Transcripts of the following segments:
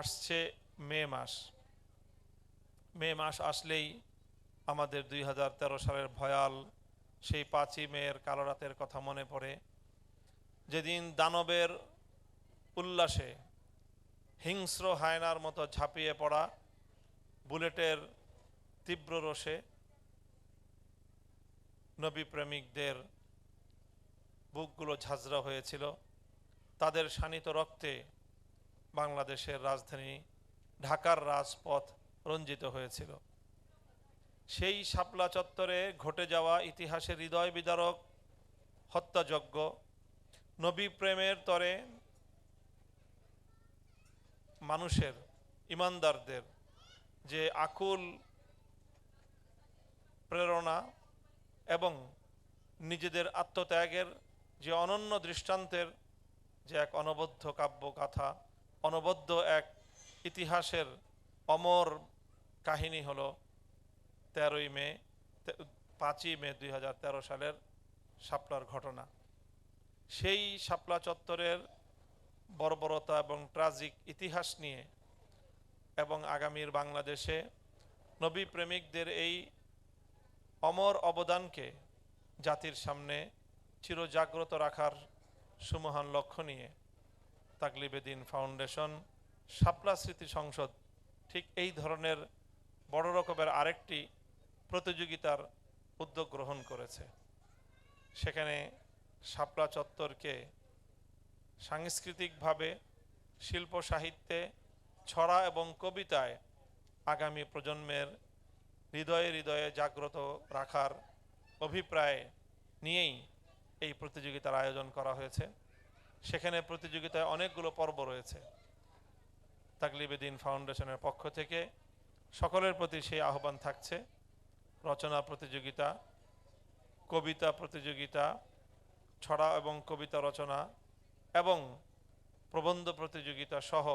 আসছে মে মাস আসলেই আমাদের 2013 সালের ভয়াল সেই 5ই মের কালো রাতের কথা মনে পড়ে, যেদিন দানবের উল্লাসে হিংস্র হায়নার মতো ঝাঁপিয়ে পড়া বুলেটের তীব্র রোষে নবী প্রেমিকদের বুকগুলো ঝাঁঝরা হয়েছিল। তাদের শানিত রক্তে বাংলাদেশের রাজধানী ঢাকার রাজপথ রঞ্জিত হয়েছিল। সেই শাপলা চত্বরে ঘটে যাওয়া ইতিহাসের হৃদয় বিদারক হত্যাযজ্ঞ, নবী প্রেমের তরে মানুষের, ইমানদারদের যে আকুল প্রেরণা এবং নিজেদের আত্মত্যাগের যে অনন্য দৃষ্টান্তের যে এক অনবদ্য কাব্যগাথা, অনবদ্য এক ইতিহাসের অমর কাহিনী হলো 5ই মে 2013 সালের শাপলার ঘটনা। সেই শাপলা চত্বরের বর্বরতা এবং ট্রাজিক ইতিহাস নিয়ে এবং আগামীর বাংলাদেশে নবী প্রেমিকদের এই অমর অবদানকে জাতির সামনে চিরজাগ্রত রাখার সুমহান লক্ষ্য নিয়ে তাকলিবে দ্বীন ফাউন্ডেশন শাপলা স্মৃতি সংসদ ঠিক এই ধরনের বড় রকমের আরেকটি প্রতিযোগিতার উদ্যোগ গ্রহণ করেছে। সেখানে শাপলা চত্বরকে সাংস্কৃতিকভাবে, শিল্প সাহিত্যে, ছড়া এবং কবিতায় আগামী প্রজন্মের হৃদয়ে হৃদয়ে জাগ্রত রাখার অভিপ্রায় নিয়েই এই প্রতিযোগিতার আয়োজন করা হয়েছে। সেখানে প্রতিযোগিতায় অনেকগুলো পর্ব রয়েছে। তাকলিবে দ্বীন ফাউন্ডেশনের পক্ষ থেকে সকলের প্রতি সেই আহ্বান থাকছে, রচনা প্রতিযোগিতা, কবিতা প্রতিযোগিতা, ছড়া এবং কবিতা রচনা এবং প্রবন্ধ প্রতিযোগিতা সহ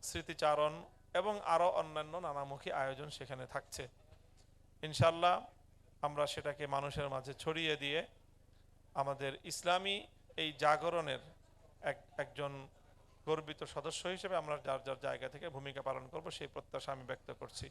স্মৃতিচারণ এবং আরও অন্যান্য নানামুখী আয়োজন সেখানে থাকছে। ইনশাল্লাহ আমরা সেটাকে মানুষের মাঝে ছড়িয়ে দিয়ে আমাদের ইসলামী এই জাগরণের একজন গর্বিত সদস্য হিসেবে আমরা যার যার জায়গা থেকে ভূমিকা পালন করব, সেই প্রত্যাশা আমি ব্যক্ত করছি।